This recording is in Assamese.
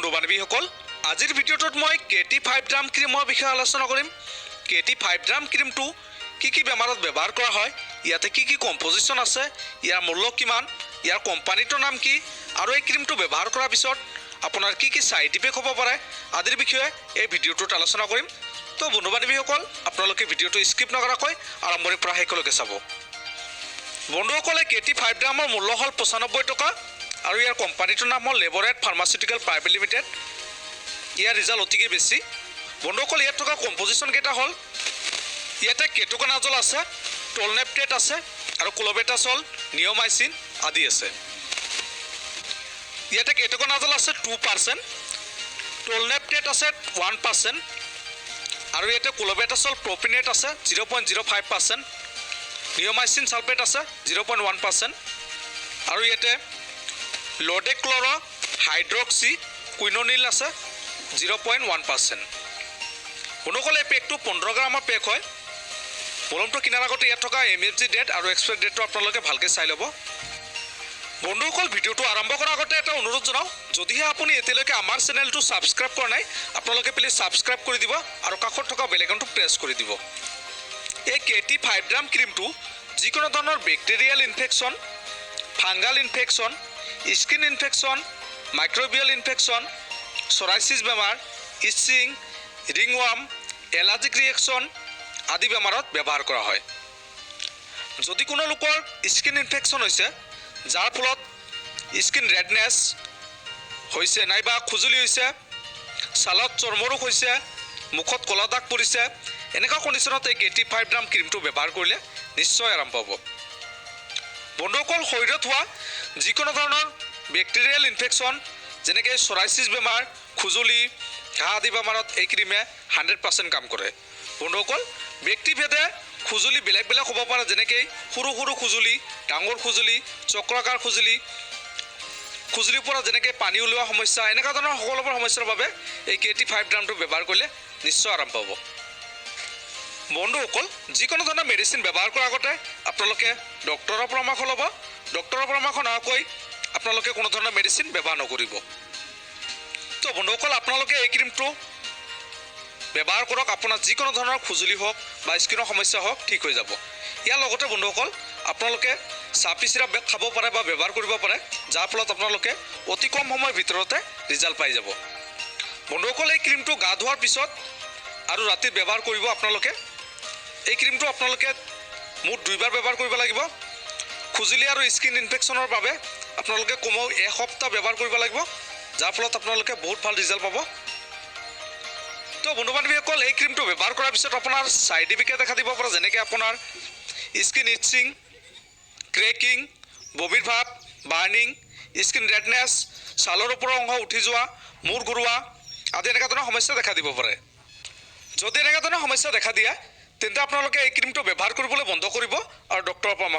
বন্ধু বান্ধৱীসকল, আজিৰ ভিডিঅ'টোত মই KT5 ড্ৰাম ক্ৰীমৰ বিষয়ে আলোচনা কৰিম। KT5 ড্ৰাম ক্ৰীমটো কি বেমাৰত ব্যৱহাৰ কৰা হয়, ইয়াতে কি কম্পজিশ্যন আছে, ইয়াৰ মূল্য কিমান, ইয়াৰ কোম্পানীটোৰ নাম কি, আৰু এই ক্ৰীমটো ব্যৱহাৰ কৰাৰ পিছত আপোনাৰ কি ছাইড ইফেক্ট হ'ব পাৰে আদিৰ বিষয়ে এই ভিডিঅ'টোত আলোচনা কৰিম। তো বন্ধু বান্ধৱীসকল, আপোনালোকে ভিডিঅ'টো স্কিপ নকৰাকৈ আৰম্ভণিৰ পৰা শেষলৈকে চাব। বন্ধুসকলে KT5 ড্ৰামৰ মূল্য হ'ল 95 টকা আৰু ইয়াৰ কোম্পানীটোৰ নাম হ'ল লেবৰেট ফাৰ্মাচিউটিকেল প্ৰাইভেট লিমিটেড। ইয়াৰ ৰিজাল্ট অতিকে বেছি। বন্ধুসকল, ইয়াত থকা কম্পজিশ্যন কেইটা হ'ল, ইয়াতে কেটোকনাজল আছে, টলনেপটেট আছে আৰু ক্ল'বেটাছল, নিয়মাইচিন আদি আছে। ইয়াতে কেটোকনাজল আছে 2%, টলনেপটেট আছে 1% আৰু ইয়াতে ক্ল'বেটাছল প্ৰপিনেট আছে 0.05%, নিয়মাইচিন ছালফেট আছে 0.1% আৰু ইয়াতে লডেক্ল'ৰ হাইড্ৰক্সি কুইননিল আছে 0.1%। বন্ধুসকল, এই পেকটো 15 গ্ৰামৰ পেক হয়। মলমটো কিনাৰ আগতে ইয়াত থকা MFG ডেট আৰু এক্সপায়াৰ ডেটটো আপোনালোকে ভালকৈ চাই ল'ব। বন্ধুসকল, ভিডিঅ'টো আৰম্ভ কৰাৰ আগতে এটা অনুৰোধ জনাওঁ, যদিহে আপুনি এতিয়ালৈকে আমাৰ চেনেলটো ছাবস্ক্ৰাইব কৰা নাই, আপোনালোকে প্লিজ ছাবস্ক্ৰাইব কৰি দিব আৰু কাষত থকা বেল আইকনটো প্ৰেছ কৰি দিব। এই KT5 ড্ৰাম ক্ৰীমটো যিকোনো ধৰণৰ bacterial infection, fungal infection, skin infection, microbial infection, চৰাইচিছ বেমাৰ, ইচিং, ৰিংৱাৰ্ম, এলাৰ্জিক ৰিয়েকশ্যন আদি বেমাৰত ব্যৱহাৰ কৰা হয়। যদি কোনো লোকৰ স্কিন ইনফেকশ্যন হৈছে, যাৰ ফলত স্কিন ৰেডনেছ হৈছে নাইবা খুজুলি হৈছে, ছালত চৰ্মৰোগ হৈছে, মুখত ক'লা দাগ পৰিছে, এনেকুৱা কণ্ডিশ্যনত এই KT5 ড্ৰাম ক্ৰীমটো ব্যৱহাৰ কৰিলে নিশ্চয় আৰাম পাব। বন্ধুসকল, শৰীৰত হোৱা যিকোনো ধৰণৰ বেক্টেৰিয়েল ইনফেকশ্যন যেনেকৈ চৰাইচিছ বেমাৰ, খুজুলি, ঘাঁ আদি বেমাৰত এই ক্ৰীমে 100% কাম কৰে। বন্ধুসকল, ব্যক্তিভেদে খুজুলি বেলেগ বেলেগ হ'ব পাৰে, যেনেকৈ সৰু খুজুলি, ডাঙৰ খুজুলি, চক্ৰাকাৰ খুজুলি, খুজুলিৰ পৰা যেনেকৈ পানী ওলোৱা সমস্যা, এনেকুৱা ধৰণৰ সকলোবোৰ সমস্যাৰ বাবে এই KT5 ড্ৰামটো ব্যৱহাৰ কৰিলে নিশ্চয় আৰাম পাব। বন্ধুসকল, যিকোনো ধৰণৰ মেডিচিন ব্যৱহাৰ কৰাৰ আগতে আপোনালোকে ডক্টৰৰ পৰামৰ্শ ল'ব। ডক্টৰৰ পৰামৰ্শ নোহোৱাকৈ আপোনালোকে কোনো ধৰণৰ মেডিচিন ব্যৱহাৰ নকৰিব। তো বন্ধুসকল, আপোনালোকে এই ক্ৰীমটো ব্যৱহাৰ কৰক, আপোনাৰ যিকোনো ধৰণৰ খুজুলি হওক বা স্কিনৰ সমস্যা হওক ঠিক হৈ যাব। ইয়াৰ লগতে বন্ধুসকল, আপোনালোকে চাপি চিৰাপ খাব পাৰে বা ব্যৱহাৰ কৰিব পাৰে, যাৰ ফলত আপোনালোকে অতি কম সময়ৰ ভিতৰতে ৰিজাল্ট পাই যাব। বন্ধুসকল, এই ক্ৰীমটো গা ধোৱাৰ পিছত আৰু ৰাতি ব্যৱহাৰ কৰিব আপোনালোকে। এই ক্ৰীমটো আপোনালোকে মুঠ 2 বাৰ ব্যৱহাৰ কৰিব লাগিব। খুজুলি আৰু স্কিন ইনফেকশ্যনৰ বাবে আপোনালোকে কমেও এসপ্তাহ ব্যৱহাৰ কৰিব লাগিব, যাৰ ফলত আপোনালোকে বহুত ভাল ৰিজাল্ট পাব। তো বন্ধু বান্ধৱীসকল, এই ক্ৰীমটো ব্যৱহাৰ কৰাৰ পিছত আপোনাৰ ছাইড ইফেক্টে দেখা দিব পাৰে, যেনেকৈ আপোনাৰ স্কিন ইচিং, ক্ৰেকিং, বমিৰ ভাৱ, বাৰ্ণিং, স্কিন ৰেডনেছ, ছালৰ ওপৰৰ অংশ উঠি যোৱা, মূৰ ঘূৰোৱা আদি এনেকুৱা ধৰণৰ সমস্যা দেখা দিব পাৰে। যদি এনেকুৱা ধৰণৰ সমস্যা দেখা দিয়ে, তেন্তে আপোনালোকে এই ক্ৰীমটো ব্যৱহাৰ কৰিবলৈ বন্ধ কৰিব আৰু ডক্টৰৰ পৰামৰ্শ